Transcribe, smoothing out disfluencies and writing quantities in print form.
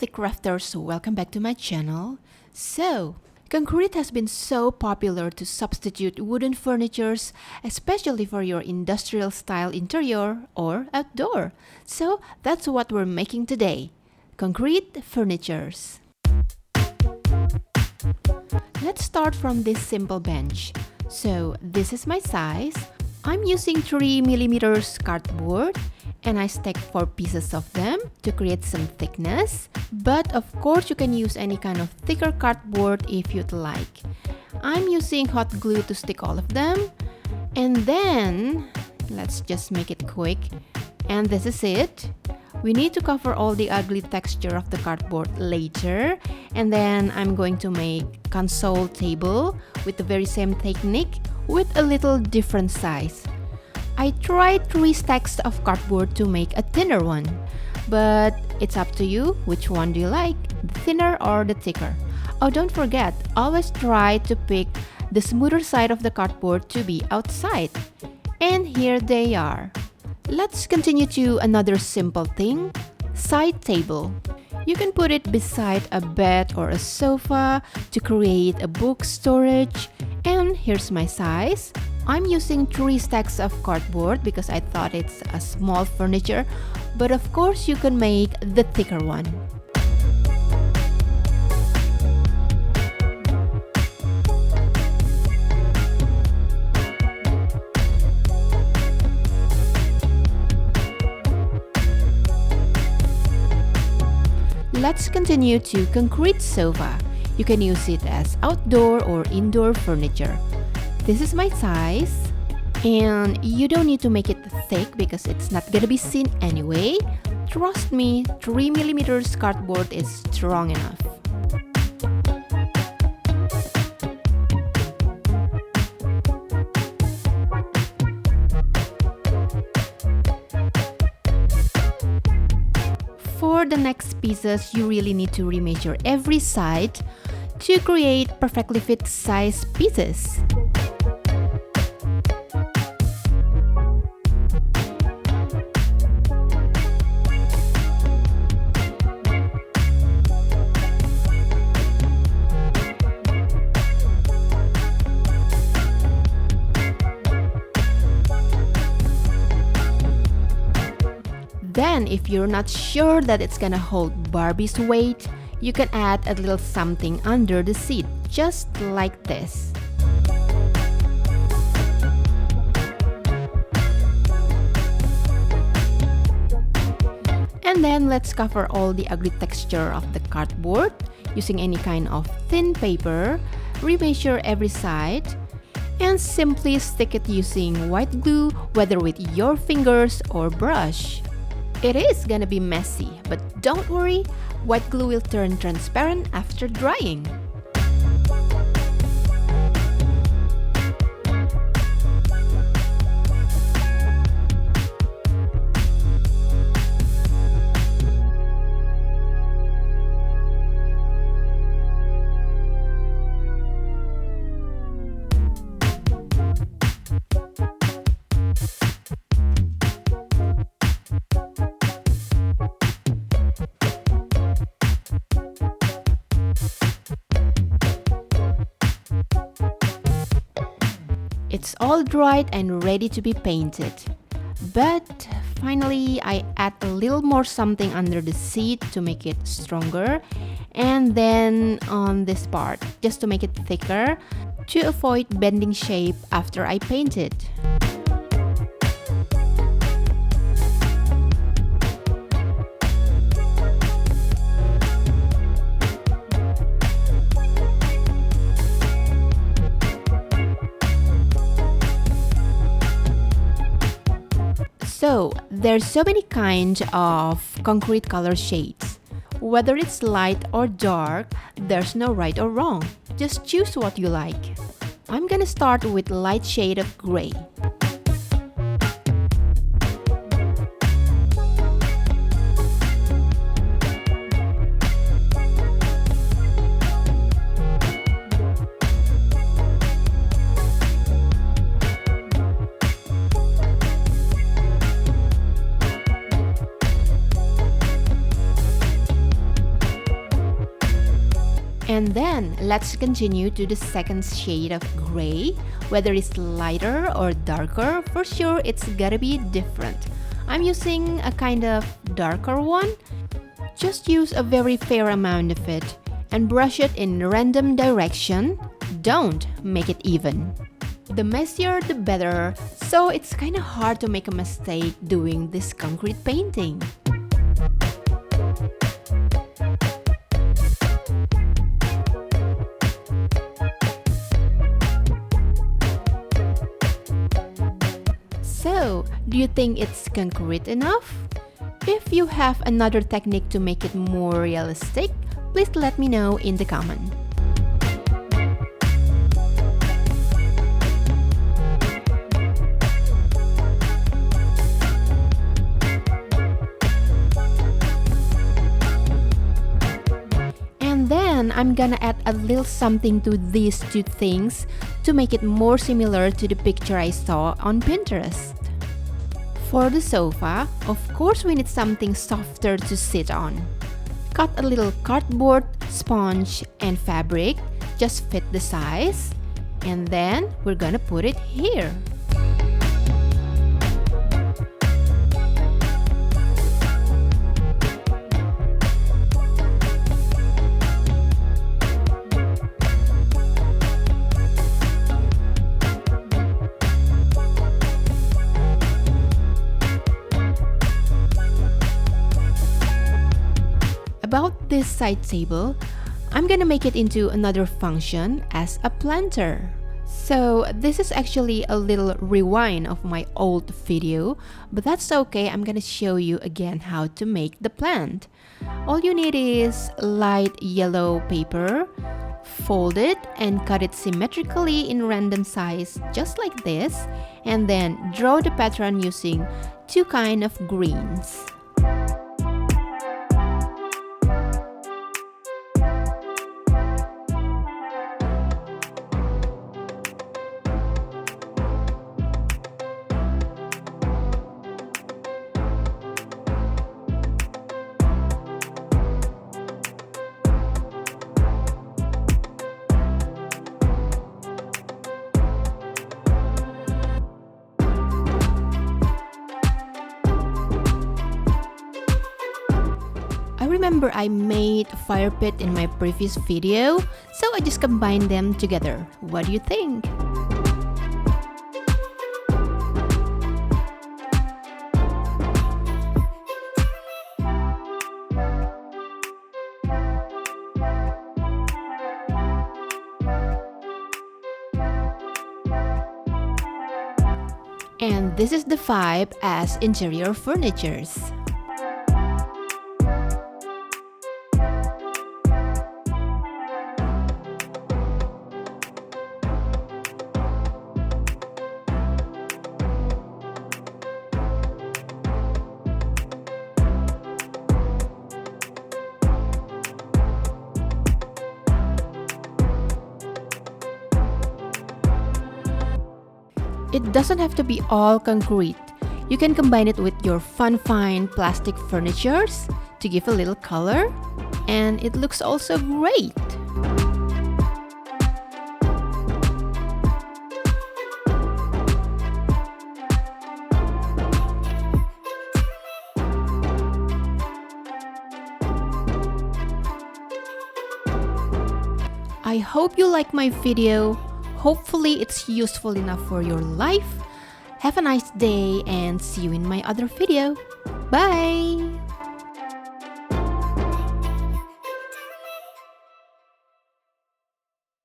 lovely crafters, welcome back to my channel. So, concrete has been so popular to substitute wooden furnitures, especially for your industrial style interior or outdoor. So, that's what we're making today. Concrete furnitures. Let's start from this simple bench. So, this is my size. I'm using 3mm cardboard and I stacked 4 pieces of them to create some thickness. But of course you can use any kind of thicker cardboard if you'd like. I'm using hot glue to stick all of them. And then, let's just make it quick. And this is it. We need to cover all the ugly texture of the cardboard later. And then I'm going to make console table with the very same technique with a little different size. I tried 3 stacks of cardboard to make a thinner one, but it's up to you. Which one do you like, the thinner or the thicker? Oh, don't forget, always try to pick the smoother side of the cardboard to be outside. And here they are. Let's continue to another simple thing, side table. You can put it beside a bed or a sofa to create a book storage. And here's my size. I'm using 3 stacks of cardboard because I thought it's a small furniture, but of course you can make the thicker one. Let's continue to concrete sofa. You can use it as outdoor or indoor furniture. This is my size, and you don't need to make it thick because it's not gonna be seen anyway. Trust me, 3mm cardboard is strong enough. For the next pieces, you really need to remeasure every side to create perfectly fit size pieces. Then, if you're not sure that it's gonna hold Barbie's weight, you can add a little something under the seat, just like this. And then let's cover all the ugly texture of the cardboard using any kind of thin paper. Remeasure every side and simply stick it using white glue, whether with your fingers or brush. It is gonna be messy, but don't worry, white glue will turn transparent after drying. It's all dried and ready to be painted. But finally, I add a little more something under the seat to make it stronger, and then on this part, just to make it thicker, to avoid bending shape after I paint it. So, there's so many kinds of concrete color shades. Whether it's light or dark, there's no right or wrong. Just choose what you like. I'm gonna start with light shade of gray. And then let's continue to the second shade of gray. Whether it's lighter or darker, for sure it's gotta be different. I'm using a kind of darker one. Just use a very fair amount of it and brush it in random direction. Don't make it even. The messier the better, so it's kinda hard to make a mistake doing this concrete painting. So, do you think it's concrete enough? If you have another technique to make it more realistic, please let me know in the comment. And then I'm gonna add a little something to these two things to make it more similar to the picture I saw on Pinterest. For the sofa, of course we need something softer to sit on. Cut a little cardboard, sponge, and fabric, just fit the size, and then we're gonna put it here. About this side table, I'm gonna make it into another function as a planter. So this is actually a little rewind of my old video, but that's okay. I'm gonna show you again how to make the plant. All you need is light yellow paper, fold it and cut it symmetrically in random size just like this, and then draw the pattern using two kinds of greens. I remember I made a fire pit in my previous video, so I just combined them together. What do you think? And this is the vibe as interior furnitures. It doesn't have to be all concrete. You can combine it with your fine plastic furnitures to give a little color, and it looks also great. I hope you like my video. Hopefully it's useful enough for your life. Have a nice day and see you in my other video. Bye!